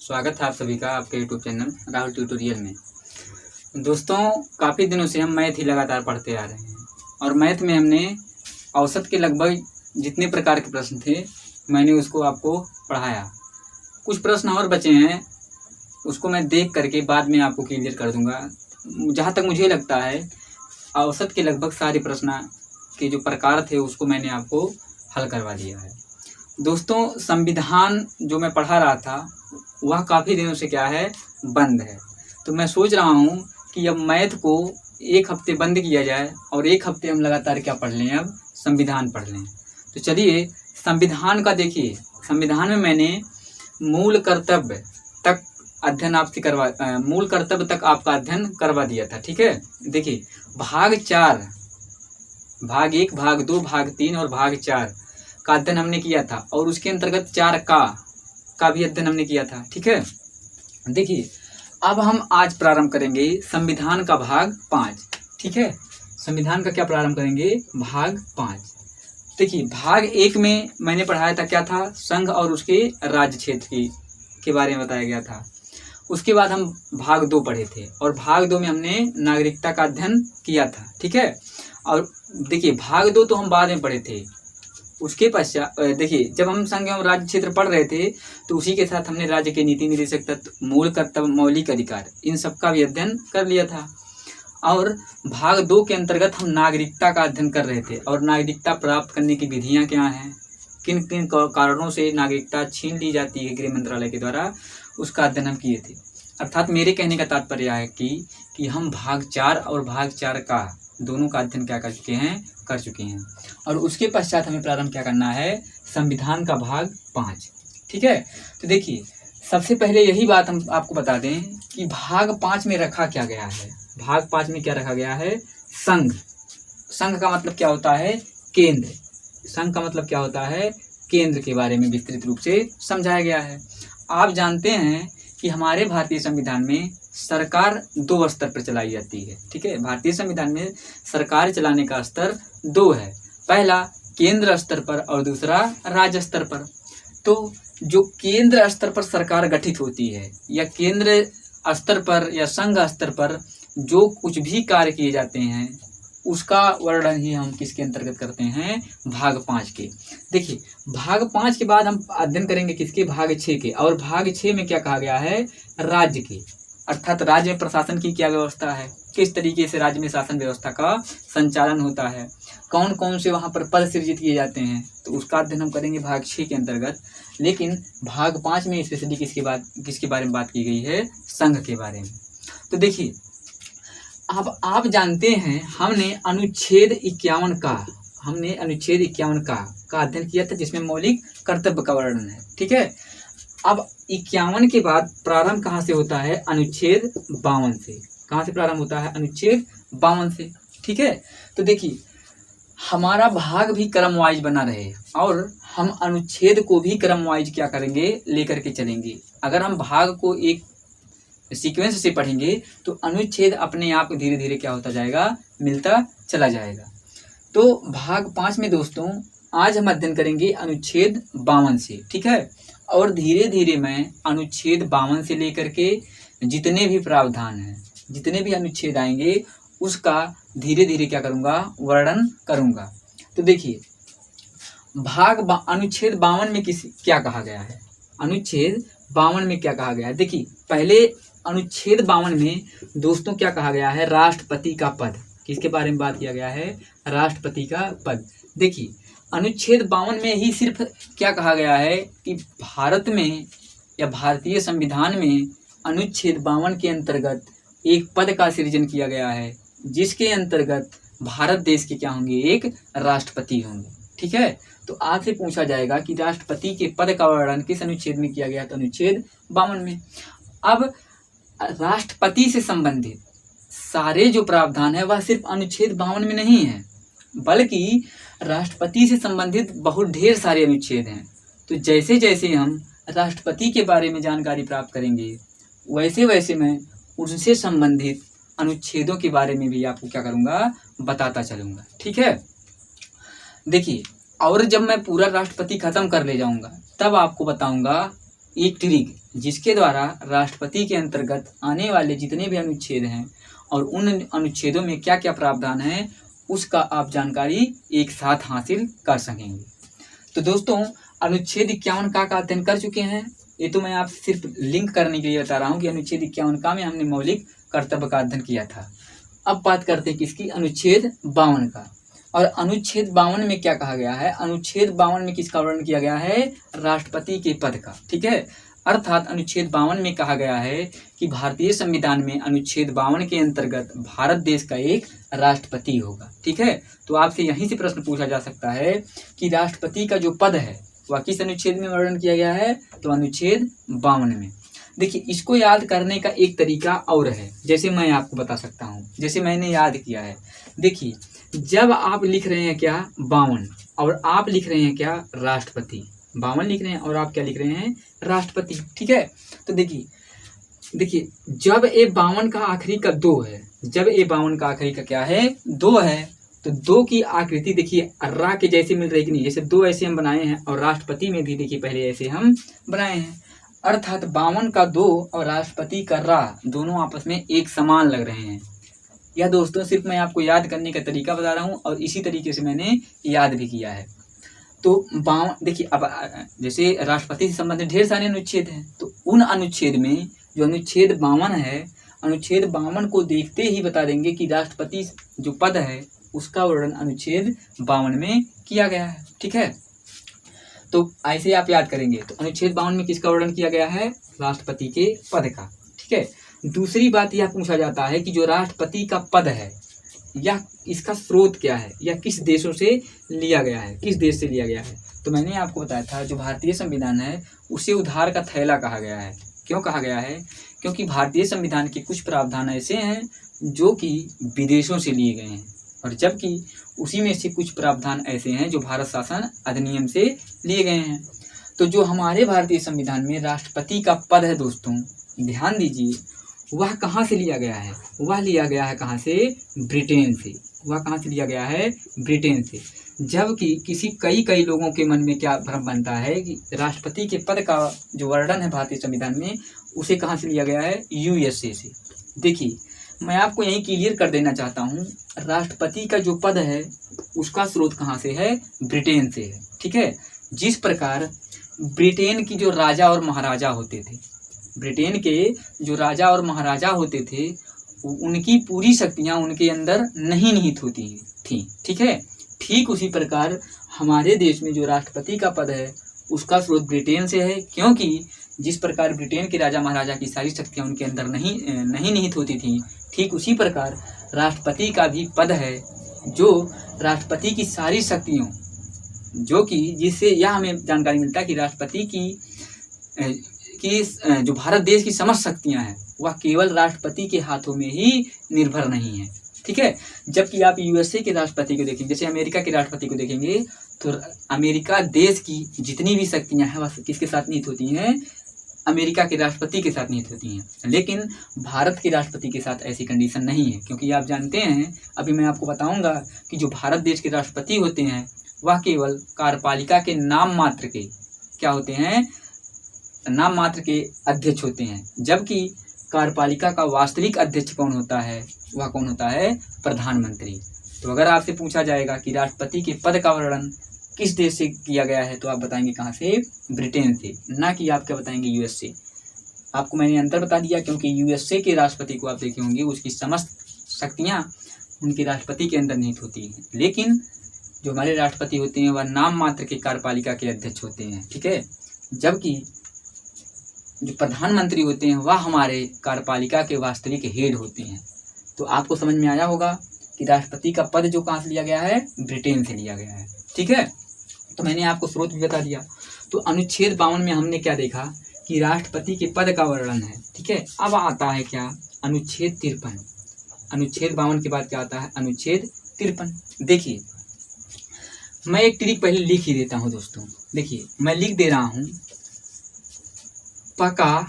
स्वागत है आप सभी का आपके यूट्यूब चैनल राहुल ट्यूटोरियल में। दोस्तों, काफ़ी दिनों से हम मैथ ही लगातार पढ़ते आ रहे हैं और मैथ में हमने औसत के लगभग जितने प्रकार के प्रश्न थे मैंने उसको आपको पढ़ाया। कुछ प्रश्न और बचे हैं, उसको मैं देख करके बाद में आपको क्लियर कर दूंगा। जहाँ तक मुझे लगता है औसत के लगभग सारे प्रश्न के जो प्रकार थे उसको मैंने आपको हल करवा दिया है। दोस्तों, संविधान जो मैं पढ़ा रहा था वह काफ़ी दिनों से क्या है, बंद है। तो मैं सोच रहा हूँ कि अब मैथ को एक हफ्ते बंद किया जाए और एक हफ्ते हम लगातार क्या पढ़ लें, अब संविधान पढ़ लें। तो चलिए संविधान का देखिए, संविधान में मैंने मूल कर्तव्य तक अध्ययन आपसे मूल कर्तव्य तक आपका अध्ययन करवा दिया था। ठीक है, देखिए भाग 4, भाग 1, भाग 2, भाग 3 और भाग 4 का अध्ययन हमने किया था और उसके अंतर्गत 4 का भी अध्ययन हमने किया था। ठीक है, देखिए अब हम आज प्रारंभ करेंगे संविधान का भाग 5। ठीक है, संविधान का क्या प्रारंभ करेंगे, भाग 5। देखिए भाग 1 में मैंने पढ़ाया था, क्या था, संघ और उसके राज्य क्षेत्र के बारे में बताया गया था। उसके बाद हम भाग 2 पढ़े थे और भाग 2 में हमने नागरिकता का अध्ययन किया था। ठीक है, और देखिए भाग 2 तो हम बाद में पढ़े थे। उसके पश्चात देखिए जब हम संघ एवं राज्य क्षेत्र पढ़ रहे थे तो उसी के साथ हमने राज्य के नीति निर्देशक तत्व, मूल कर्तव्य, मौलिक अधिकार, इन सब का भी अध्ययन कर लिया था। और भाग 2 के अंतर्गत हम नागरिकता का अध्ययन कर रहे थे और नागरिकता प्राप्त करने की विधियां क्या हैं, किन किन कारणों से नागरिकता छीन ली जाती है गृह मंत्रालय के द्वारा, उसका अध्ययन हम किए थे। अर्थात मेरे कहने का तात्पर्य है कि हम भाग 4 और भाग 4 का दोनों का अध्ययन क्या कर चुके हैं और उसके पश्चात हमें प्रारंभ क्या करना है, संविधान का भाग 5। ठीक है, तो देखिए सबसे पहले यही बात हम आपको बता दें कि भाग 5 में रखा क्या गया है। भाग 5 में क्या रखा गया है, संघ। संघ का मतलब क्या होता है, केंद्र। संघ का मतलब क्या होता है, केंद्र के बारे में विस्तृत रूप से समझाया गया है। आप जानते हैं कि हमारे भारतीय संविधान में सरकार 2 स्तर पर चलाई जाती है। ठीक है, भारतीय संविधान में सरकार चलाने का स्तर 2 है, पहला केंद्र स्तर पर और दूसरा राज्य स्तर पर। तो जो केंद्र स्तर पर सरकार गठित होती है या केंद्र स्तर पर या संघ स्तर पर जो कुछ भी कार्य किए जाते हैं उसका वर्णन ही हम किसके अंतर्गत करते हैं, भाग 5 के। देखिए भाग 5 के बाद हम अध्ययन करेंगे किसके, भाग 6 के। और भाग 6 में क्या कहा गया है, राज्य के, अर्थात राज्य में प्रशासन की क्या व्यवस्था है, किस तरीके से राज्य में शासन व्यवस्था का संचालन होता है, कौन कौन से वहाँ पर पद सृजित किए जाते हैं, तो उसका अध्ययन हम करेंगे भाग 6 के अंतर्गत। लेकिन भाग 5 में स्पेशली किसके बारे में बात की गई है, संघ के बारे में। तो देखिए अब आप जानते हैं हमने अनुच्छेद 51 का अध्ययन किया था जिसमें मौलिक कर्तव्य का वर्णन है। ठीक है, अब 51 के बाद प्रारंभ कहाँ से होता है, अनुच्छेद 52 से। कहाँ से प्रारंभ होता है, अनुच्छेद 52 से। ठीक है, तो देखिए हमारा भाग भी क्रम वाइज बना रहे और हम अनुच्छेद को भी क्रम वाइज क्या करेंगे, लेकर के चलेंगे। अगर हम भाग को एक सीक्वेंस से पढ़ेंगे तो अनुच्छेद अपने आप धीरे धीरे क्या होता जाएगा, मिलता चला जाएगा। तो भाग 5 में दोस्तों आज हम अध्ययन करेंगे अनुच्छेद 52 से। ठीक है, और धीरे धीरे मैं अनुच्छेद 52 से लेकर के जितने भी प्रावधान हैं, जितने भी अनुच्छेद आएंगे उसका धीरे धीरे क्या करूँगा, वर्णन करूँगा। तो देखिए अनुच्छेद 52 में क्या कहा गया है, अनुच्छेद 52 में क्या कहा गया है। देखिए पहले अनुच्छेद 52 में दोस्तों क्या कहा गया है, राष्ट्रपति का पद। किसके बारे में बात किया गया है, राष्ट्रपति का पद। देखिए अनुच्छेद 52 में ही सिर्फ क्या कहा गया है कि भारत में या भारतीय संविधान में अनुच्छेद 52 के अंतर्गत एक पद का सृजन किया गया है जिसके अंतर्गत भारत देश के क्या होंगे, एक राष्ट्रपति होंगे। ठीक है, तो आपसे पूछा जाएगा कि राष्ट्रपति के पद का वर्णन किस अनुच्छेद में किया गया, तो अनुच्छेद 52 में। अब राष्ट्रपति से संबंधित सारे जो प्रावधान है वह सिर्फ अनुच्छेद 52 में नहीं है, बल्कि राष्ट्रपति से संबंधित बहुत ढेर सारे अनुच्छेद हैं। तो जैसे जैसे हम राष्ट्रपति के बारे में जानकारी प्राप्त करेंगे वैसे वैसे मैं उनसे संबंधित अनुच्छेदों के बारे में भी आपको क्या करूँगा, बताता चलूँगा। ठीक है, देखिए और जब मैं पूरा राष्ट्रपति खत्म कर ले जाऊँगा तब आपको बताऊँगा एक ट्रिक जिसके द्वारा राष्ट्रपति के अंतर्गत आने वाले जितने भी अनुच्छेद हैं और उन अनुच्छेदों में क्या क्या प्रावधान है उसका आप जानकारी एक साथ हासिल कर सकेंगे। तो दोस्तों अनुच्छेद 51 का अध्ययन कर चुके हैं। ये तो मैं आप सिर्फ लिंक करने के लिए बता रहा हूँ कि अनुच्छेद 51 का में हमने मौलिक कर्तव्य का अध्ययन किया था। अब बात करते हैं किसकी, अनुच्छेद 52 का। और अनुच्छेद 52 में क्या कहा गया है, अनुच्छेद 52 में किसका वर्णन किया गया है, राष्ट्रपति के पद का। ठीक है, अर्थात अनुच्छेद 52 में कहा गया है कि भारतीय संविधान में अनुच्छेद 52 के अंतर्गत भारत देश का एक राष्ट्रपति होगा। ठीक है, तो आपसे यहीं से प्रश्न पूछा जा सकता है कि राष्ट्रपति का जो पद है वह किस अनुच्छेद में वर्णन किया गया है, तो अनुच्छेद 52 में। देखिए इसको याद करने का एक तरीका और है, जैसे मैं आपको बता सकता हूँ, जैसे मैंने याद किया है। देखिए जब आप लिख रहे हैं क्या 52 और आप लिख रहे हैं क्या राष्ट्रपति, 52 लिख रहे हैं और आप क्या लिख रहे हैं, राष्ट्रपति। ठीक है, तो देखिए जब ए 52 का आखिरी का 2 है, जब ए 52 का आखिरी का क्या है, 2 है, तो 2 की आकृति देखिए अर्रा के जैसे मिल रही कि नहीं, जैसे 2 ऐसे हम बनाए हैं और राष्ट्रपति में भी देखिए पहले ऐसे हम बनाए हैं। अर्थात 52 का 2 और राष्ट्रपति का रा दोनों आपस में एक समान लग रहे हैं। यह दोस्तों सिर्फ मैं आपको याद करने का तरीका बता रहा हूँ और इसी तरीके से मैंने याद भी किया है। तो 52 देखिए, अब जैसे राष्ट्रपति से संबंधित ढेर सारे अनुच्छेद हैं, तो उन अनुच्छेद में जो अनुच्छेद 52 है, अनुच्छेद 52 को देखते ही बता देंगे कि राष्ट्रपति जो पद है उसका वर्णन अनुच्छेद 52 में किया गया है। ठीक है, तो ऐसे आप याद करेंगे। तो अनुच्छेद 52 में किसका वर्णन किया गया है, राष्ट्रपति के पद का। ठीक है, दूसरी बात यह पूछा जाता है कि जो राष्ट्रपति का पद है या इसका स्रोत क्या है या किस देशों से लिया गया है, किस देश से लिया गया है। तो मैंने आपको बताया था जो भारतीय संविधान है उसे उधार का थैला कहा गया है। क्यों कहा गया है, क्योंकि भारतीय संविधान के कुछ प्रावधान ऐसे हैं जो कि विदेशों से लिए गए हैं और जबकि उसी में से कुछ प्रावधान ऐसे हैं जो भारत शासन अधिनियम से लिए गए हैं। तो जो हमारे भारतीय संविधान में राष्ट्रपति का पद है दोस्तों, ध्यान दीजिए, वह कहाँ से लिया गया है, वह लिया गया है कहाँ से, ब्रिटेन से। वह कहाँ से लिया गया है, ब्रिटेन से। जबकि कई लोगों के मन में क्या भ्रम बनता है कि राष्ट्रपति के पद का जो वर्णन है भारतीय संविधान में उसे कहाँ से लिया गया है, यूएसए से। देखिए मैं आपको यही क्लियर कर देना चाहता हूँ, राष्ट्रपति का जो पद है उसका स्रोत कहाँ से है, ब्रिटेन से है। ठीक है, जिस प्रकार ब्रिटेन की जो राजा और महाराजा होते थे, ब्रिटेन के जो राजा और महाराजा होते थे उनकी पूरी शक्तियाँ उनके अंदर नहीं निहित होती थी। ठीक है, ठीक उसी प्रकार हमारे देश में जो राष्ट्रपति का पद है उसका स्रोत ब्रिटेन से है, क्योंकि जिस प्रकार ब्रिटेन के राजा महाराजा की सारी शक्तियाँ उनके अंदर नहीं निहित होती थी, ठीक उसी प्रकार राष्ट्रपति का भी पद है जो राष्ट्रपति की सारी शक्तियों, जो कि जिससे यह हमें जानकारी मिलता है कि राष्ट्रपति की जो भारत देश की समस्त शक्तियां हैं वह केवल राष्ट्रपति के हाथों में ही निर्भर नहीं है। ठीक है, जबकि आप यूएसए के राष्ट्रपति को देखेंगे, जैसे अमेरिका के राष्ट्रपति को देखेंगे, तो अमेरिका देश की जितनी भी शक्तियां हैं वह किसके साथ निहित होती हैं, अमेरिका के राष्ट्रपति के साथ निहित होती हैं। लेकिन भारत के राष्ट्रपति के साथ ऐसी कंडीशन नहीं है, क्योंकि आप जानते हैं, अभी मैं आपको बताऊंगा कि जो भारत देश के राष्ट्रपति होते हैं वह केवल कार्यपालिका के नाम मात्र के क्या होते हैं, नाम मात्र के अध्यक्ष होते हैं। जबकि कार्यपालिका का वास्तविक अध्यक्ष कौन होता है, वह कौन होता है, प्रधानमंत्री। तो अगर आपसे पूछा जाएगा कि राष्ट्रपति के पद का वर्णन किस देश से किया गया है, तो आप बताएंगे कहाँ से, ब्रिटेन से, ना कि आप क्या बताएंगे, यूएस से। आपको मैंने अंतर बता दिया, क्योंकि यूएसए के राष्ट्रपति को आप देखे होंगे उसकी समस्त शक्तियाँ उनके राष्ट्रपति के अंदर निहित होती हैं, लेकिन जो हमारे राष्ट्रपति होते हैं वह नाम मात्र के कार्यपालिका के अध्यक्ष होते हैं। ठीक है, जबकि जो प्रधानमंत्री होते हैं वह हमारे कार्यपालिका के वास्तविक हेड होते हैं। तो आपको समझ में आया होगा कि राष्ट्रपति का पद जो कहाँ से लिया गया है, ब्रिटेन से लिया गया है। ठीक है, तो मैंने आपको स्रोत भी बता दिया। तो अनुच्छेद 52 में हमने क्या देखा कि राष्ट्रपति के पद का वर्णन है। ठीक है, अब आता है क्या, अनुच्छेद 53। अनुच्छेद 52 के बाद क्या आता है, अनुच्छेद 53। देखिए मैं एक ट्रिक पहले लिख ही देता हूँ दोस्तों। देखिए मैं लिख दे रहा हूँ, पका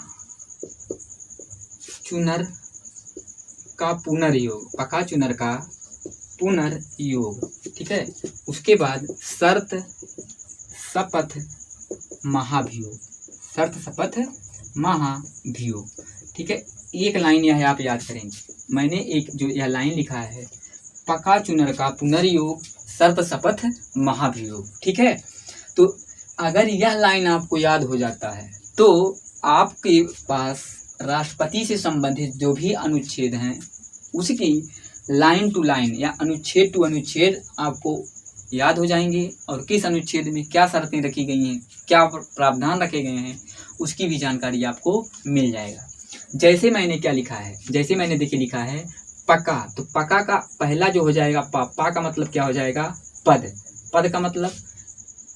चुनर का पुनर्योग, पका चुनर का पुनर्योग। ठीक है, उसके बाद शर्त शपथ महाभियोग, शर्त शपथ महाभियोग। ठीक है, एक लाइन यह आप याद करेंगे, मैंने एक जो यह लाइन लिखा है, पका चुनर का पुनर्योग शर्त शपथ महाभियोग। ठीक है, तो अगर यह लाइन आपको याद हो जाता है तो आपके पास राष्ट्रपति से संबंधित जो भी अनुच्छेद हैं उसकी लाइन टू लाइन या अनुच्छेद टू अनुच्छेद आपको याद हो जाएंगे, और किस अनुच्छेद में क्या शर्तें रखी गई हैं, क्या प्रावधान रखे गए हैं, उसकी भी जानकारी आपको मिल जाएगा। जैसे मैंने क्या लिखा है, जैसे मैंने देखिए लिखा है पका, तो पका का पहला जो हो जाएगा पा का मतलब क्या हो जाएगा, पद। पद का मतलब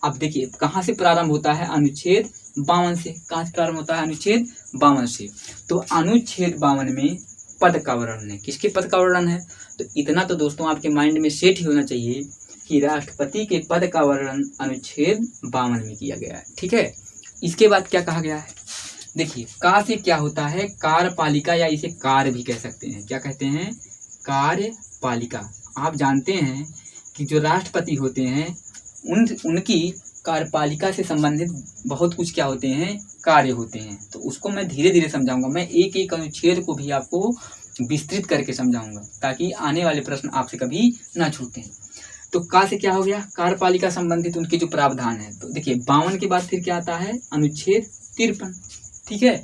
अब देखिए कहाँ से प्रारंभ होता है, अनुच्छेद 52 से। कहाँ से प्रारंभ होता है, अनुच्छेद 52 से। तो अनुच्छेद 52 में पद का वर्णन है। किसके पद का वर्णन है, तो इतना तो दोस्तों आपके माइंड में सेट ही होना चाहिए कि राष्ट्रपति के पद का वर्णन अनुच्छेद 52 में किया गया है। ठीक है, इसके बाद क्या कहा गया है, देखिए का से क्या होता है, कार्यपालिका, या इसे कार्य भी कह सकते हैं। क्या कहते हैं, कार्यपालिका। आप जानते हैं कि जो राष्ट्रपति होते हैं उनकी कार्यपालिका से संबंधित बहुत कुछ क्या होते हैं, कार्य होते हैं। तो उसको मैं धीरे धीरे समझाऊंगा, मैं एक एक अनुच्छेद को भी आपको विस्तृत करके समझाऊंगा ताकि आने वाले प्रश्न आपसे कभी ना छूटें। तो का से क्या हो गया, कार्यपालिका संबंधित उनके जो प्रावधान है। तो देखिए 52 के बाद फिर क्या आता है, अनुच्छेद 53। ठीक है,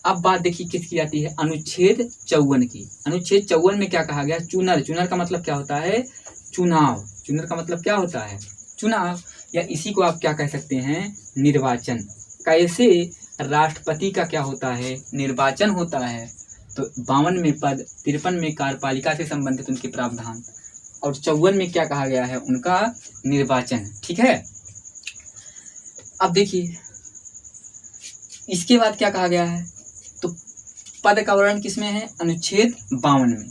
अब बात देखिए किसकी आती है, अनुच्छेद 54 की। अनुच्छेद 54 में क्या कहा गया, चुनर। चुनर का मतलब क्या होता है, चुनाव। चुनर का मतलब क्या होता है, चुनाव, या इसी को आप क्या कह सकते हैं, निर्वाचन। कैसे राष्ट्रपति का क्या होता है, निर्वाचन होता है। तो 52 में पद, 53 में कार्यपालिका से संबंधित उनके प्रावधान, और 54 में क्या कहा गया है, उनका निर्वाचन। ठीक है, अब देखिए इसके बाद क्या कहा गया है, तो पद का वर्णन किसमें है, अनुच्छेद 52 में।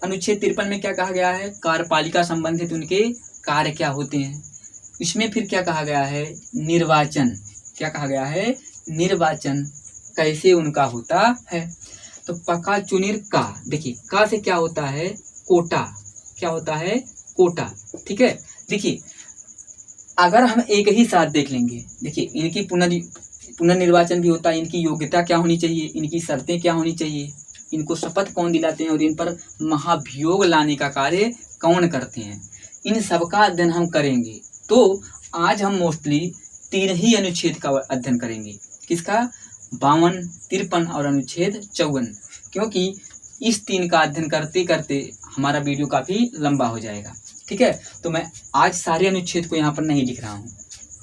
अनुच्छेद 53 में क्या कहा गया है, कार्यपालिका संबंधित उनके कार्य क्या होते हैं। इसमें फिर क्या कहा गया है, निर्वाचन। क्या कहा गया है, निर्वाचन कैसे उनका होता है। तो पका चुनिर का, देखिए का से क्या होता है, कोटा। क्या होता है, कोटा। ठीक है, देखिए अगर हम एक ही साथ देख लेंगे, देखिए इनकी पुनर्निर्वाचन भी होता है, इनकी योग्यता क्या होनी चाहिए, इनकी शर्तें क्या होनी चाहिए, इनको शपथ कौन दिलाते हैं, और इन पर महाभियोग लाने का कार्य कौन करते हैं, इन सबका अध्ययन हम करेंगे। तो आज हम मोस्टली 3 ही अनुच्छेद का अध्ययन करेंगे, किसका, 52, 53 और अनुच्छेद 54, क्योंकि इस 3 का अध्ययन करते करते हमारा वीडियो काफ़ी लंबा हो जाएगा। ठीक है, तो मैं आज सारे अनुच्छेद को यहाँ पर नहीं लिख रहा हूँ,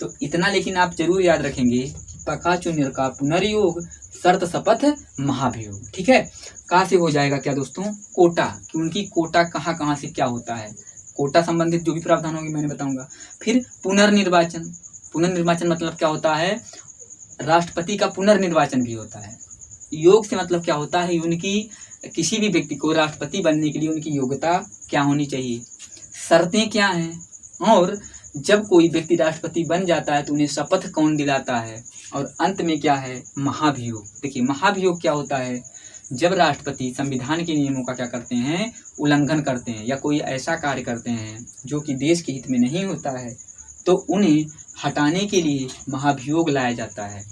तो इतना लेकिन आप जरूर याद रखेंगे, पका चुनिर का पुनर्योग शर्त शपथ महाभियोग। ठीक है, का से हो जाएगा क्या दोस्तों, कोटा, कि उनकी कोटा कहाँ कहाँ से क्या होता है, कोटा संबंधित जो भी प्रावधान होंगे मैंने बताऊंगा। फिर पुनर्निर्वाचन। पुनर्निर्वाचन मतलब क्या होता है, राष्ट्रपति का पुनर्निर्वाचन भी होता है। योग से मतलब क्या होता है, उनकी किसी भी व्यक्ति को राष्ट्रपति बनने के लिए उनकी योग्यता क्या होनी चाहिए, शर्तें क्या हैं, और जब कोई व्यक्ति राष्ट्रपति बन जाता है तो उन्हें शपथ कौन दिलाता है, और अंत में क्या है, महाभियोग। देखिए महाभियोग क्या होता है, जब राष्ट्रपति संविधान के नियमों का क्या करते हैं, उल्लंघन करते हैं, या कोई ऐसा कार्य करते हैं जो कि देश के हित में नहीं होता है, तो उन्हें हटाने के लिए महाभियोग लाया जाता है।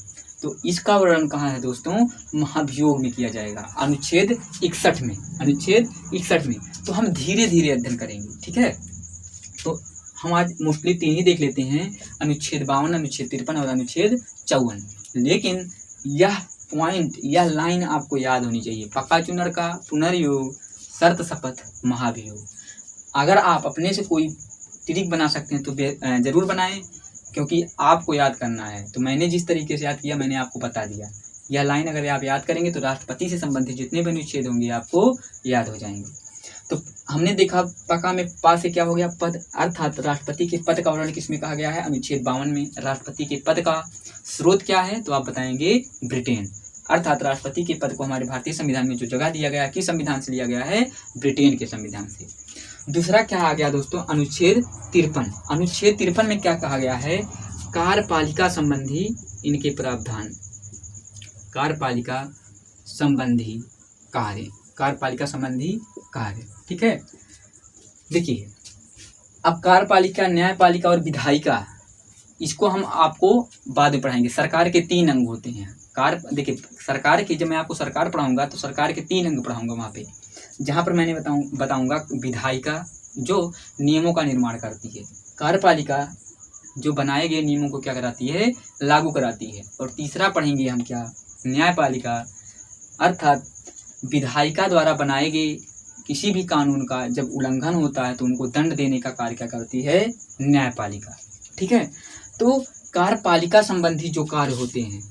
तो इसका वर्णन कहाँ है दोस्तों, महाभियोग में किया जाएगा, अनुच्छेद 61 में। अनुच्छेद 61 में। तो हम धीरे धीरे अध्ययन करेंगे। ठीक है, तो हम आज मोस्टली 3 ही देख लेते हैं, अनुच्छेद 52, अनुच्छेद 53 और अनुच्छेद 54। लेकिन यह पॉइंट, यह लाइन आपको याद होनी चाहिए, पका चुनर का पुनर्योग शर्त शपथ महाभियोग। अगर आप अपने से कोई ट्रिक बना सकते हैं तो जरूर बनाएं, क्योंकि आपको याद करना है। तो मैंने जिस तरीके से याद किया मैंने आपको बता दिया। यह लाइन अगर आप याद करेंगे तो राष्ट्रपति से संबंधित जितने भी अनुच्छेद होंगे आपको याद हो जाएंगे। तो हमने देखा पका में पा से क्या हो गया, पद, अर्थात राष्ट्रपति के पद का वर्णन किसमें कहा गया है, अनुच्छेद 52 में। राष्ट्रपति के पद का स्रोत क्या है, तो आप बताएंगे ब्रिटेन। अर्थात राष्ट्रपति के पद को हमारे भारतीय संविधान में जो जगह दिया गया, किस संविधान से लिया गया है, ब्रिटेन के संविधान से। दूसरा क्या आ गया दोस्तों, अनुच्छेद 53। अनुच्छेद 53 में क्या कहा गया है, कार्यपालिका संबंधी इनके प्रावधान, कार्यपालिका संबंधी कार्य, कार्यपालिका संबंधी कार्य। ठीक है, देखिए अब कार्यपालिका, न्यायपालिका और विधायिका, इसको हम आपको बाद में पढ़ाएंगे। सरकार के 3 अंग होते हैं। देखिए सरकार की, जब मैं आपको सरकार पढ़ाऊंगा तो सरकार के 3 अंग पढ़ाऊंगा वहाँ पे, जहाँ पर मैंने बताऊंगा विधायिका जो नियमों का निर्माण करती है, कार्यपालिका जो बनाए गए नियमों को क्या कराती है, लागू कराती है, और तीसरा पढ़ेंगे हम क्या, न्यायपालिका, अर्थात विधायिका द्वारा बनाए गए किसी भी कानून का जब उल्लंघन होता है तो उनको दंड देने का कार्य क्या करती है, न्यायपालिका। ठीक है, तो कार्यपालिका संबंधी जो कार्य होते हैं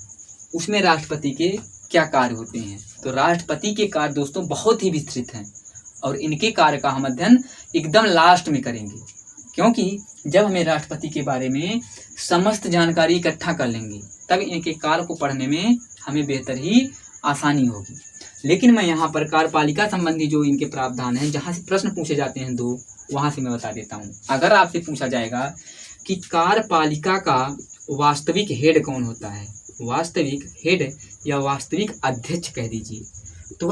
उसमें राष्ट्रपति के क्या कार्य होते हैं, तो राष्ट्रपति के कार्य दोस्तों बहुत ही विस्तृत हैं और इनके कार्य का हम अध्ययन एकदम लास्ट में करेंगे, क्योंकि जब हमें राष्ट्रपति के बारे में समस्त जानकारी इकट्ठा कर लेंगे तब इनके कार्य को पढ़ने में हमें बेहतर ही आसानी होगी। लेकिन मैं यहाँ पर कार्यपालिका संबंधी जो इनके प्रावधान हैं, जहाँ से प्रश्न पूछे जाते हैं 2, वहाँ से मैं बता देता हूँ। अगर आपसे पूछा जाएगा कि कार्यपालिका का वास्तविक हेड कौन होता है, वास्तविक हेड या वास्तविक अध्यक्ष कह दीजिए, तो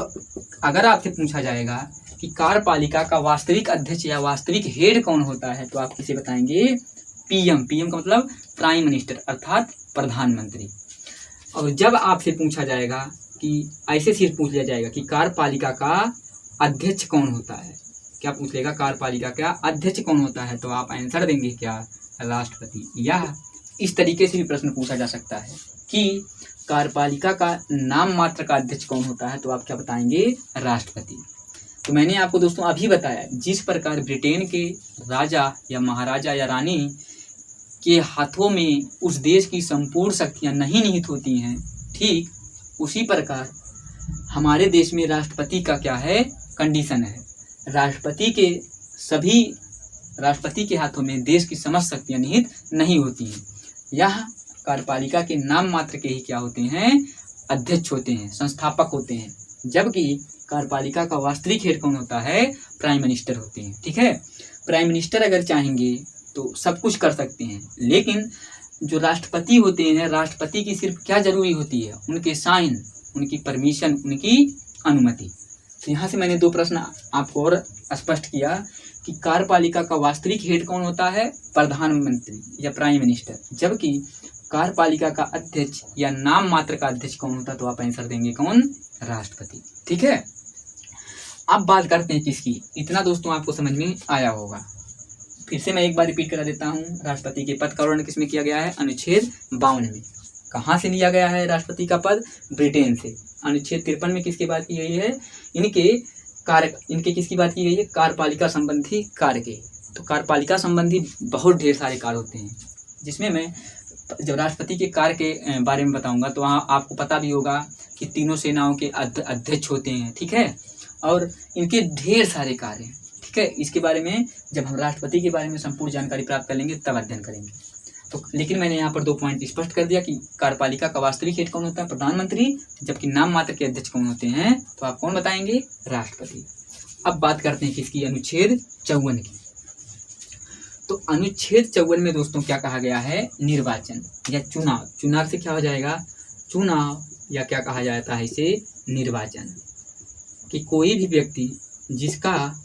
अगर आपसे पूछा जाएगा कि कार्यपालिका का वास्तविक अध्यक्ष या वास्तविक हेड कौन होता है, तो आप किसे बताएंगे, पीएम। पीएम का मतलब प्राइम मिनिस्टर अर्थात प्रधानमंत्री। और जब आपसे पूछा जाएगा कि ऐसे सिर्फ पूछ लिया जाएगा कि कार्यपालिका का अध्यक्ष कौन होता है, क्या पूछ लेगा, कार्यपालिका का अध्यक्ष कौन होता है, तो आप आंसर देंगे क्या, राष्ट्रपति। या इस तरीके से भी प्रश्न पूछा जा सकता है कि कार्यपालिका का नाम मात्र का अध्यक्ष कौन होता है, तो आप क्या बताएंगे, राष्ट्रपति। तो मैंने आपको दोस्तों अभी बताया जिस प्रकार ब्रिटेन के राजा या महाराजा या रानी के हाथों में उस देश की संपूर्ण शक्तियां नहीं निहित होती हैं, ठीक उसी प्रकार हमारे देश में राष्ट्रपति का क्या है, कंडीशन है। राष्ट्रपति के हाथों में देश की समस्त शक्तियां निहित नहीं होती हैं। यह कार्यपालिका के नाम मात्र के ही क्या होते हैं, अध्यक्ष होते हैं, संस्थापक होते हैं, जबकि कार्यपालिका का वास्तविक हेड कौन होता है, प्राइम मिनिस्टर होते हैं। ठीक है, प्राइम मिनिस्टर अगर चाहेंगे तो सब कुछ कर सकते हैं, लेकिन जो राष्ट्रपति होते हैं, राष्ट्रपति की सिर्फ क्या जरूरी होती है, उनके साइन, उनकी परमिशन, उनकी अनुमति। तो यहाँ से मैंने 2 प्रश्न आपको और स्पष्ट किया कि कार्यपालिका का वास्तविक हेड कौन होता है, प्रधानमंत्री या प्राइम मिनिस्टर, जबकि कार्यपालिका का अध्यक्ष या नाम मात्र का अध्यक्ष कौन होता है, तो आप आंसर देंगे कौन, राष्ट्रपति। ठीक है, अब बात करते हैं किसकी, इतना दोस्तों आपको समझ में आया होगा। फिर से मैं एक बार रिपीट करा देता हूँ, राष्ट्रपति के पद का वर्णन किसमें किया गया है, अनुच्छेद 52 में। कहाँ से लिया गया है राष्ट्रपति का पद, ब्रिटेन से। अनुच्छेद 53 में किसकी बात की गई है, इनके किसकी बात की गई है, कार्यपालिका संबंधी कार्य के। तो कार्यपालिका संबंधी बहुत ढेर सारे कार्य होते हैं, जिसमें मैं जब राष्ट्रपति के कार्य के बारे में बताऊंगा तो वहाँ आपको पता भी होगा कि तीनों सेनाओं के अध्यक्ष होते हैं। ठीक है, और इनके ढेर सारे कार्य। ठीक है, इसके बारे में जब हम राष्ट्रपति के बारे में संपूर्ण जानकारी प्राप्त कर लेंगे तब अध्ययन करेंगे। तो लेकिन मैंने यहाँ पर 2 पॉइंट स्पष्ट कर दिया कि कार्यपालिका का वास्तविक हेड कौन होता है, प्रधानमंत्री, जबकि नाम मात्र के अध्यक्ष कौन होते हैं, तो आप कौन बताएंगे, राष्ट्रपति। अब बात करते हैं किसकी, अनुच्छेद 54 की। तो अनुच्छेद 54 में दोस्तों क्या कहा गया है, निर्वाचन या चुनाव। चुनाव से क्या हो जाएगा, चुनाव, या क्या कहा जाता है इसे, निर्वाचन। कि कोई भी व्यक्ति जिसका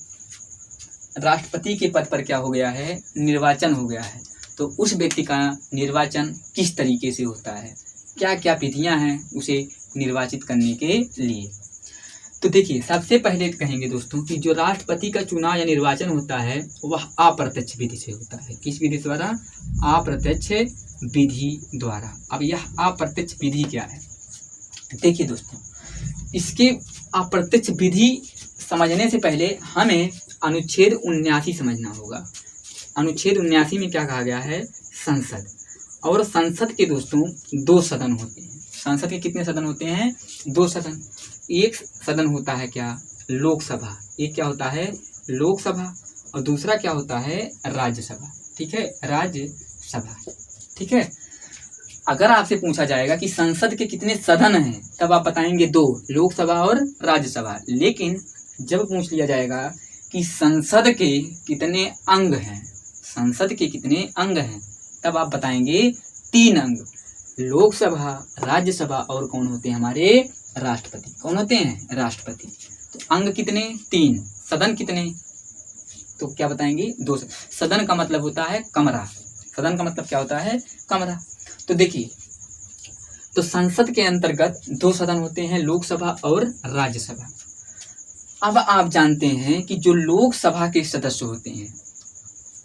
राष्ट्रपति के पद पर क्या हो गया है, निर्वाचन हो गया है, तो उस व्यक्ति का निर्वाचन किस तरीके से होता है, क्या क्या विधियां हैं उसे निर्वाचित करने के लिए। तो देखिए, सबसे पहले कहेंगे दोस्तों कि जो राष्ट्रपति का चुनाव या निर्वाचन होता है वह अप्रत्यक्ष विधि से होता है। किस विधि द्वारा, अप्रत्यक्ष विधि द्वारा। अब यह अप्रत्यक्ष विधि क्या है, देखिए दोस्तों, इसके अप्रत्यक्ष विधि समझने से पहले हमें अनुच्छेद 79 समझना होगा। अनुच्छेद 79 में क्या कहा गया है, संसद। और संसद के दोस्तों 2 सदन होते हैं। संसद के कितने सदन होते हैं, 2 सदन। एक सदन होता है क्या, लोकसभा, एक क्या होता है, लोकसभा, और दूसरा क्या होता है, राज्यसभा। ठीक है, राज्यसभा। ठीक है, अगर आपसे पूछा जाएगा कि संसद के कितने सदन हैं, तब आप बताएंगे 2, लोकसभा और राज्यसभा। लेकिन जब पूछ लिया जाएगा कि संसद के कितने अंग हैं, संसद के कितने अंग हैं, तब आप बताएंगे 3 अंग, लोकसभा, राज्यसभा और कौन होते हैं, हमारे राष्ट्रपति। कौन होते हैं, राष्ट्रपति। तो अंग कितने, 3, सदन कितने, तो क्या बताएंगे, 2। सदन का मतलब होता है कमरा, सदन का मतलब क्या होता है? कमरा। तो देखिए, तो संसद के अंतर्गत 2 सदन होते हैं, लोकसभा और राज्यसभा। अब आप जानते हैं कि जो लोकसभा के सदस्य होते हैं,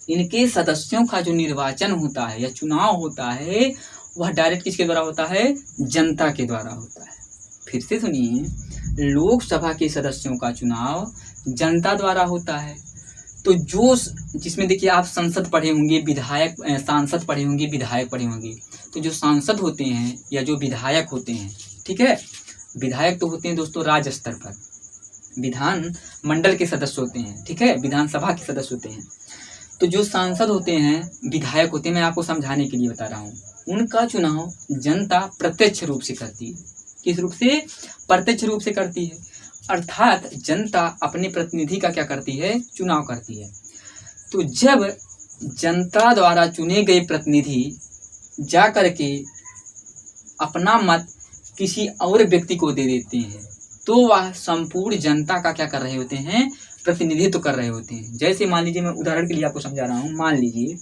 इनके सदस्यों का जो निर्वाचन होता है या चुनाव होता है, वह डायरेक्ट किसके द्वारा होता है? जनता के द्वारा होता है। फिर से सुनिए, लोकसभा के सदस्यों का चुनाव जनता द्वारा होता है। तो जो जिसमें देखिए आप संसद पढ़े होंगे, विधायक सांसद पढ़े होंगे, विधायक पढ़े होंगे। तो जो सांसद होते हैं या जो विधायक होते हैं, ठीक है, विधायक तो होते हैं दोस्तों राज्य स्तर पर, विधान मंडल के सदस्य होते हैं, ठीक है, विधानसभा के सदस्य होते हैं। तो जो सांसद होते हैं, विधायक होते हैं, मैं आपको समझाने के लिए बता रहा हूँ, उनका चुनाव जनता प्रत्यक्ष रूप से करती है। किस रूप से? प्रत्यक्ष रूप से करती है। अर्थात जनता अपने प्रतिनिधि का क्या करती है? चुनाव करती है। तो जब जनता द्वारा चुने गए प्रतिनिधि जा करके अपना मत किसी और व्यक्ति को दे देते हैं, तो वह संपूर्ण जनता का क्या कर रहे होते हैं? प्रतिनिधित्व कर रहे होते हैं। जैसे मान लीजिए, मैं उदाहरण के लिए आपको समझा रहा हूँ, मान लीजिए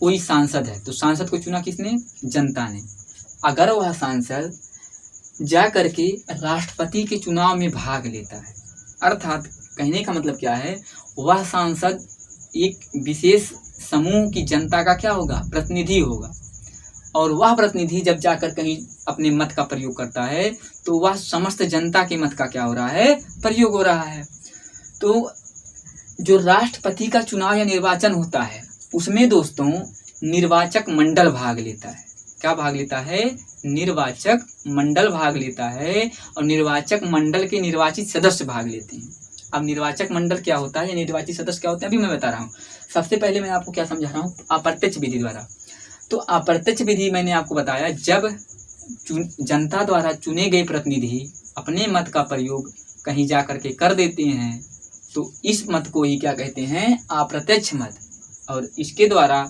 कोई सांसद है, तो सांसद को चुना किसने? जनता ने। अगर वह सांसद जा करके राष्ट्रपति के चुनाव में भाग लेता है, अर्थात कहने का मतलब क्या है, वह सांसद एक विशेष समूह की जनता का क्या होगा? प्रतिनिधि होगा। और वह प्रतिनिधि जब जाकर कहीं अपने मत का प्रयोग करता है, तो वह समस्त जनता के मत का क्या हो रहा है? प्रयोग हो रहा है। तो जो राष्ट्रपति का चुनाव या निर्वाचन होता है, उसमें दोस्तों निर्वाचक मंडल भाग लेता है। क्या भाग लेता है? निर्वाचक मंडल भाग लेता है, और निर्वाचक मंडल के निर्वाचित सदस्य भाग लेते हैं। अब निर्वाचक मंडल क्या होता है या निर्वाचित सदस्य क्या होते हैं, अभी मैं बता रहा हूँ। सबसे पहले मैं आपको क्या समझा रहा हूँ? अप्रत्यक्ष विधि द्वारा। तो अप्रत्यक्ष विधि मैंने आपको बताया, जब जनता द्वारा चुने गए प्रतिनिधि अपने मत का प्रयोग कहीं जा करके कर देते हैं, तो इस मत को ही क्या कहते हैं? अप्रत्यक्ष मत। और इसके द्वारा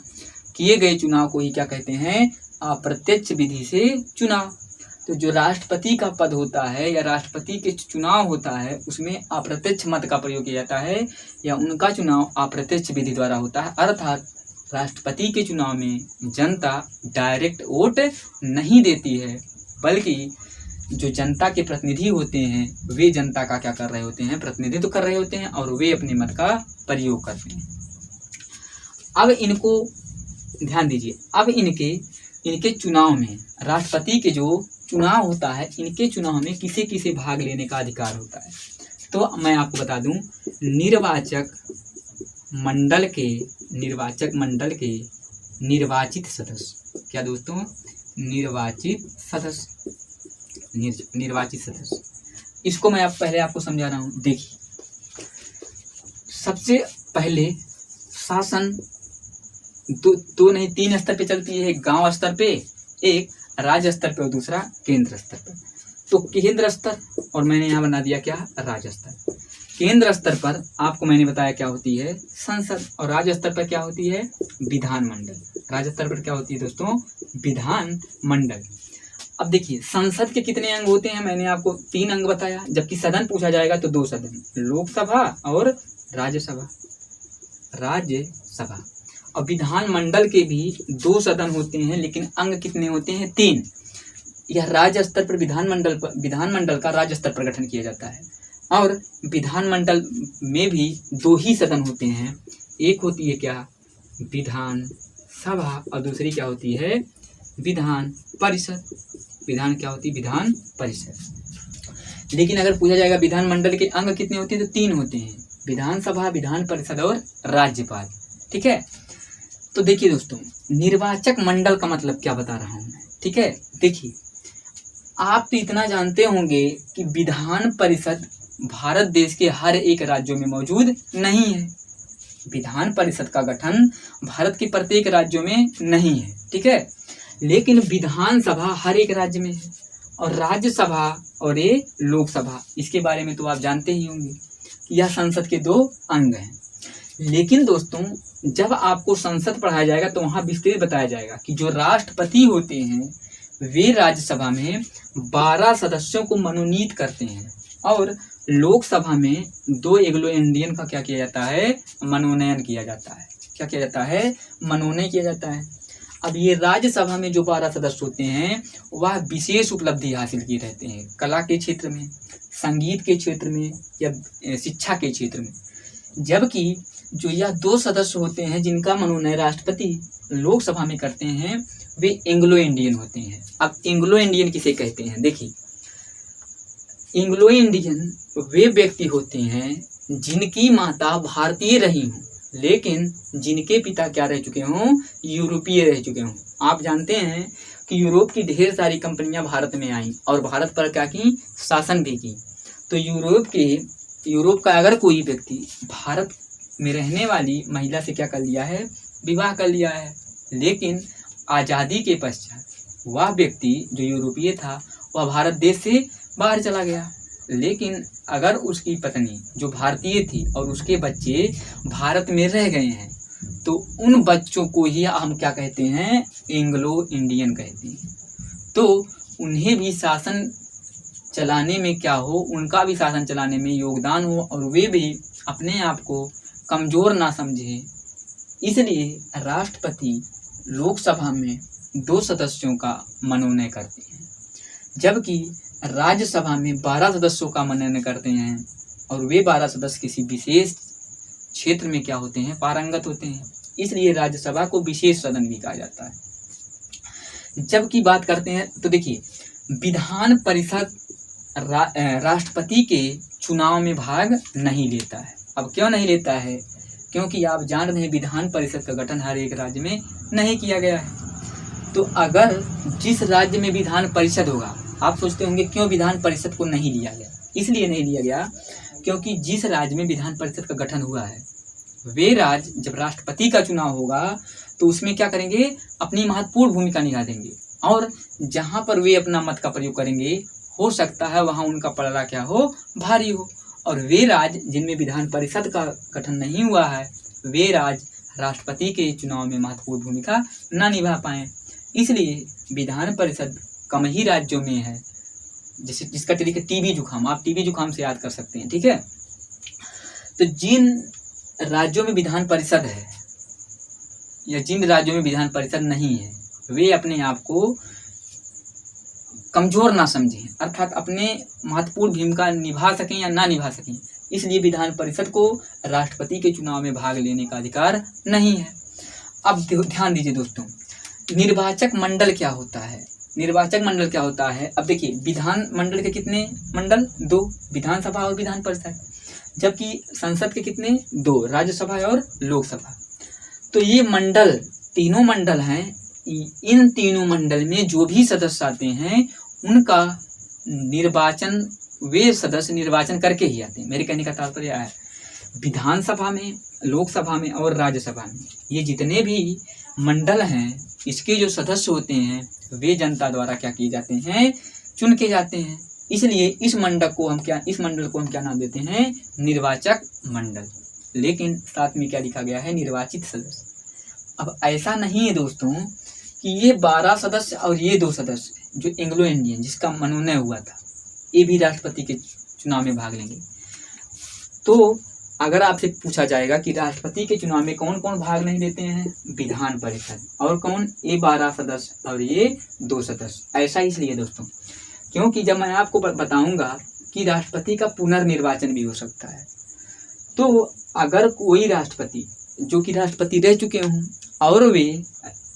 किए गए चुनाव को ही क्या कहते हैं? अप्रत्यक्ष विधि से चुनाव। तो जो राष्ट्रपति का पद होता है या राष्ट्रपति के चुनाव होता है, उसमें अप्रत्यक्ष मत का प्रयोग किया जाता है, या उनका चुनाव अप्रत्यक्ष विधि द्वारा होता है। अर्थात राष्ट्रपति के चुनाव में जनता डायरेक्ट वोट नहीं देती है, बल्कि जो जनता के प्रतिनिधि होते हैं, वे जनता का क्या कर रहे होते हैं? प्रतिनिधित्व कर रहे होते हैं, और वे अपने मत का प्रयोग करते हैं। अब इनको ध्यान दीजिए, अब इनके चुनाव में, राष्ट्रपति के जो चुनाव होता है, इनके चुनाव में किसे किसे भाग लेने का अधिकार होता है? तो मैं आपको बता दूं, निर्वाचक मंडल के निर्वाचित सदस्य। क्या दोस्तों? निर्वाचित सदस्य। इसको मैं पहले आपको समझा रहा हूँ। देखिए, सबसे पहले शासन दो नहीं 3 स्तर पे चलती है। एक गांव स्तर पे, एक राज्य स्तर पे, और दूसरा केंद्र स्तर पे। तो केंद्र स्तर, और मैंने यहाँ बना दिया क्या? राज्य स्तर। केंद्र स्तर पर आपको मैंने बताया क्या होती है? संसद। और राज्य स्तर पर क्या होती है? विधानमंडल। राज्य स्तर पर क्या होती है दोस्तों? विधानमंडल। अब देखिए, संसद के कितने अंग होते हैं? मैंने आपको 3 अंग बताया, जबकि सदन पूछा जाएगा तो 2 सदन, लोकसभा और राज्यसभा। और विधानमंडल के भी 2 सदन होते हैं, लेकिन अंग कितने होते हैं? 3। यह राज्य स्तर पर विधानमंडल का राज्य स्तर पर गठन किया जाता है। और विधानमंडल में भी 2 ही सदन होते हैं। एक होती है क्या? विधान सभा, और दूसरी क्या होती है? विधान परिषद। क्या होती है? विधान परिषद। लेकिन अगर पूछा जाएगा विधानमंडल के अंग कितने होते हैं, तो 3 होते हैं, विधानसभा, विधान परिषद और राज्यपाल। ठीक है। तो देखिए दोस्तों, निर्वाचक मंडल का मतलब क्या बता रहा हूं मैं। ठीक है, देखिए, आप तो इतना जानते होंगे कि विधान परिषद भारत देश के हर एक राज्यों में मौजूद नहीं है। विधान परिषद का गठन भारत के प्रत्येक राज्यों में नहीं है। ठीक है, लेकिन विधानसभा हर एक राज्य में है, और राज्यसभा और ये लोकसभा, इसके बारे में तो आप जानते ही होंगे कि यह संसद के 2 अंग हैं। लेकिन दोस्तों, जब आपको संसद पढ़ाया जाएगा तो वहाँ विस्तृत बताया जाएगा कि जो राष्ट्रपति होते हैं वे राज्यसभा में 12 सदस्यों को मनोनीत करते हैं, और लोकसभा में 2 एंग्लो इंडियन का क्या किया जाता है? मनोनयन किया जाता है। क्या किया जाता है? मनोनयन किया जाता है। अब ये राज्यसभा में जो 12 सदस्य होते हैं वह विशेष उपलब्धि हासिल किए रहते हैं, कला के क्षेत्र में, संगीत के क्षेत्र में या शिक्षा के क्षेत्र में। जबकि जो यह 2 सदस्य होते हैं जिनका मनोनयन राष्ट्रपति लोकसभा में करते हैं वे एंग्लो इंडियन होते हैं। अब एंग्लो इंडियन किसे कहते हैं? देखिए, एंग्लो इंडियन वे व्यक्ति होते हैं जिनकी माता भारतीय रही हों लेकिन जिनके पिता क्या रह चुके हों, यूरोपीय रह चुके हों। आप जानते हैं कि यूरोप की ढेर सारी कंपनियां भारत में आईं और भारत पर क्या की, शासन भी की। तो यूरोप का अगर कोई व्यक्ति भारत में रहने वाली महिला से क्या कर लिया है, विवाह कर लिया है, लेकिन आज़ादी के पश्चात वह व्यक्ति जो यूरोपीय था वह भारत देश से बाहर चला गया। लेकिन अगर उसकी पत्नी जो भारतीय थी और उसके बच्चे भारत में रह गए हैं तो उन बच्चों को ही हम क्या कहते हैं, एंग्लो इंडियन कहते हैं। तो उन्हें भी शासन चलाने में क्या हो, उनका भी शासन चलाने में योगदान हो और वे भी अपने आप को कमज़ोर ना समझे, इसलिए राष्ट्रपति लोकसभा में 2 सदस्यों का मनोनयन करते हैं, जबकि राज्यसभा में 12 सदस्यों का मनोनयन करते हैं और वे 12 सदस्य किसी विशेष क्षेत्र में क्या होते हैं, पारंगत होते हैं। इसलिए राज्यसभा को विशेष सदन भी कहा जाता है। जबकि बात करते हैं तो देखिए, विधान परिषद राष्ट्रपति के चुनाव में भाग नहीं लेता है। अब क्यों नहीं लेता है? क्योंकि आप जान रहे हैं विधान परिषद का गठन हर एक राज्य में नहीं किया गया है। तो अगर जिस राज्य में विधान परिषद होगा, आप सोचते होंगे क्यों विधान परिषद को नहीं लिया गया? इसलिए नहीं लिया गया क्योंकि जिस राज्य में विधान परिषद का गठन हुआ है वे राज्य जब राष्ट्रपति का चुनाव होगा तो उसमें क्या करेंगे, अपनी महत्वपूर्ण भूमिका निभा देंगे और जहां पर वे अपना मत का प्रयोग करेंगे हो सकता है वहां उनका पलड़ा क्या हो, भारी हो। और वे राज्य जिनमें विधान परिषद का गठन नहीं हुआ है वे राज्य राष्ट्रपति के चुनाव में महत्वपूर्ण भूमिका न निभा पाए। इसलिए विधान परिषद कम ही राज्यों में है, जैसे जिसका तरीका टीबी जुकाम, आप टीबी जुकाम से याद कर सकते हैं, ठीक है। तो जिन राज्यों में विधान परिषद है या जिन राज्यों में विधान परिषद नहीं है वे अपने आप को कमजोर ना समझें, अर्थात अपने महत्वपूर्ण भूमिका निभा सकें या ना निभा सकें, इसलिए विधान परिषद को राष्ट्रपति के चुनाव में भाग लेने का अधिकार नहीं है। अब ध्यान दीजिए दोस्तों, निर्वाचक मंडल क्या होता है? निर्वाचक मंडल क्या होता है? अब देखिए, विधान मंडल के कितने मंडल? 2, विधानसभा और विधान परिषद, जबकि संसद के कितने? 2, राज्यसभा और लोकसभा। तो ये मंडल, तीनों मंडल हैं, इन तीनों मंडल में जो भी सदस्य आते हैं उनका निर्वाचन वे सदस्य निर्वाचन करके ही आते हैं। मेरे कहने का तात्पर्य है विधानसभा में, लोकसभा में और राज्यसभा में ये जितने भी मंडल हैं इसके जो सदस्य होते हैं वे जनता द्वारा क्या किए जाते हैं, चुन के जाते हैं। इसलिए इस मंडल को हम क्या नाम देते हैं, निर्वाचक मंडल। लेकिन साथ में क्या लिखा गया है, निर्वाचित सदस्य। अब ऐसा नहीं है दोस्तों कि ये 12 सदस्य और ये 2 सदस्य जो एंग्लो इंडियन जिसका मनोनयन हुआ था ये भी राष्ट्रपति के चुनाव में भाग लेंगे। तो अगर आपसे पूछा जाएगा कि राष्ट्रपति के चुनाव में कौन कौन भाग नहीं लेते हैं, विधान परिषद, और कौन, ये 12 सदस्य और ये 2 सदस्य। ऐसा इसलिए दोस्तों क्योंकि जब मैं आपको बताऊंगा कि राष्ट्रपति का पुनर्निर्वाचन भी हो सकता है, तो अगर कोई राष्ट्रपति जो कि राष्ट्रपति रह चुके हों और वे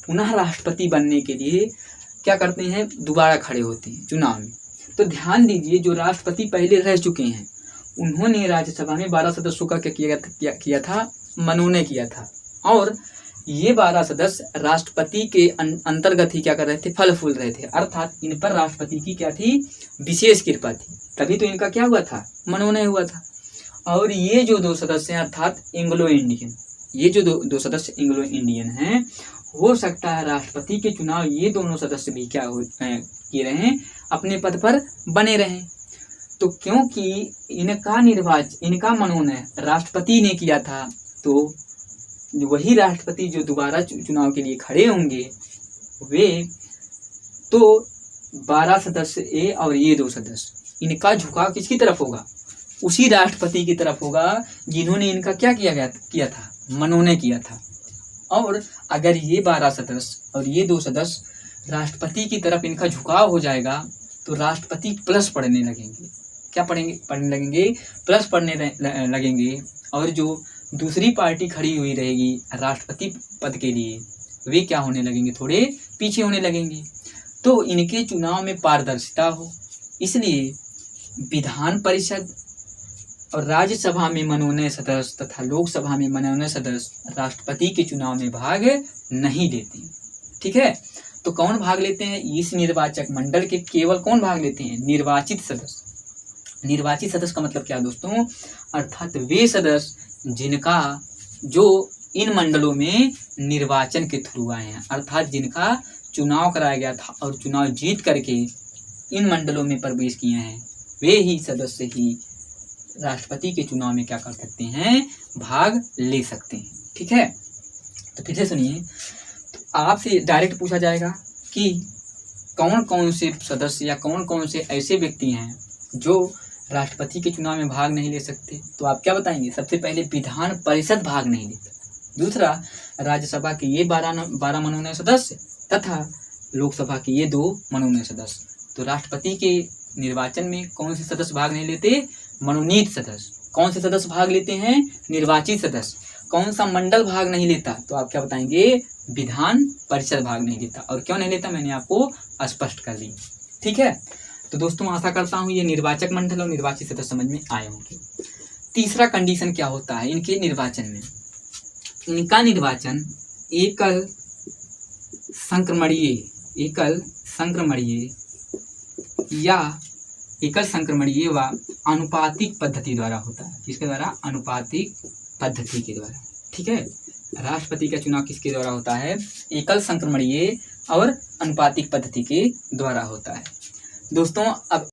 पुनः राष्ट्रपति बनने के लिए क्या करते हैं, दोबारा खड़े होते हैं चुनाव में, तो ध्यान दीजिए जो राष्ट्रपति पहले रह चुके हैं उन्होंने राज्यसभा में 12 सदस्यों का क्या किया था, मनोनयन किया था, और ये 12 सदस्य राष्ट्रपति के अंतर्गत ही क्या कर रहे थे, फल फूल रहे थे, अर्थात इन पर राष्ट्रपति की क्या थी, विशेष कृपा थी, तभी तो इनका क्या हुआ था, मनोनयन हुआ था। और ये जो 2 सदस्य हैं अर्थात एंग्लो इंडियन, ये जो दो सदस्य एंग्लो इंडियन हैं, हो सकता है राष्ट्रपति के चुनाव ये दोनों सदस्य भी क्या किए रहे, अपने पद पर बने रहें। तो क्योंकि इनका मनोनयन राष्ट्रपति ने किया था, तो वही राष्ट्रपति जो दोबारा चुनाव के लिए खड़े होंगे वे तो 12 सदस्य ए और ये 2 सदस्य, इनका झुकाव किसकी तरफ होगा, उसी राष्ट्रपति की तरफ होगा जिन्होंने इनका क्या किया था, मनोनयन किया था। और अगर ये 12 सदस्य और ये 2 सदस्य राष्ट्रपति की तरफ इनका झुकाव हो जाएगा तो राष्ट्रपति प्लस पढ़ने लगेंगे। क्या पढ़ने लगेंगे? प्लस पढ़ने लगेंगे। और जो दूसरी पार्टी खड़ी हुई रहेगी राष्ट्रपति पद के लिए, वे क्या होने लगेंगे? थोड़े पीछे होने लगेंगे। तो इनके चुनाव में पारदर्शिता हो, इसलिए विधान परिषद और राज्यसभा में मनोनीत सदस्य तथा लोकसभा में मनोनीत सदस्य राष्ट्रपति के चुनाव में भाग नहीं लेते। ठीक है, तो कौन भाग लेते हैं? इस निर्वाचक मंडल के केवल कौन भाग लेते हैं? निर्वाचित सदस्य। निर्वाचित सदस्य का मतलब क्या दोस्तों? अर्थात वे सदस्य जिनका जो इन मंडलों में निर्वाचन के थ्रू आए हैं, अर्थात जिनका चुनाव कराया गया था और चुनाव जीत करके इन मंडलों में प्रवेश किए हैं, वे ही सदस्य ही राष्ट्रपति के चुनाव में क्या कर सकते हैं? भाग ले सकते हैं। ठीक है, तो फिर से सुनिए, तो आपसे डायरेक्ट पूछा जाएगा कि कौन कौन से सदस्य या कौन कौन से ऐसे व्यक्ति हैं जो राष्ट्रपति के चुनाव में भाग नहीं ले सकते। तो आप क्या बताएंगे? सबसे पहले विधान परिषद भाग नहीं लेता, दूसरा राज्यसभा के ये 12 मनोनीत सदस्य तथा लोकसभा के ये 2 मनोनीत सदस्य। तो राष्ट्रपति के निर्वाचन में कौन से सदस्य भाग नहीं लेते? मनोनीत सदस्य। कौन से सदस्य भाग लेते हैं? निर्वाचित सदस्य। कौन सा मंडल भाग नहीं लेता? तो आप क्या बताएंगे? विधान परिषद भाग नहीं लेता। और क्यों नहीं लेता मैंने आपको स्पष्ट कर दी। ठीक है, तो दोस्तों आशा करता हूँ ये निर्वाचक मंडल और निर्वाचित सदस्य समझ में आए होंगे। तीसरा कंडीशन क्या होता है इनके निर्वाचन में? इनका निर्वाचन एकल संक्रमणीय व आनुपातिक पद्धति द्वारा होता है। किसके द्वारा? अनुपातिक पद्धति के द्वारा। ठीक है, राष्ट्रपति का चुनाव किसके द्वारा होता है? एकल संक्रमणीय और अनुपातिक पद्धति के द्वारा होता है। दोस्तों अब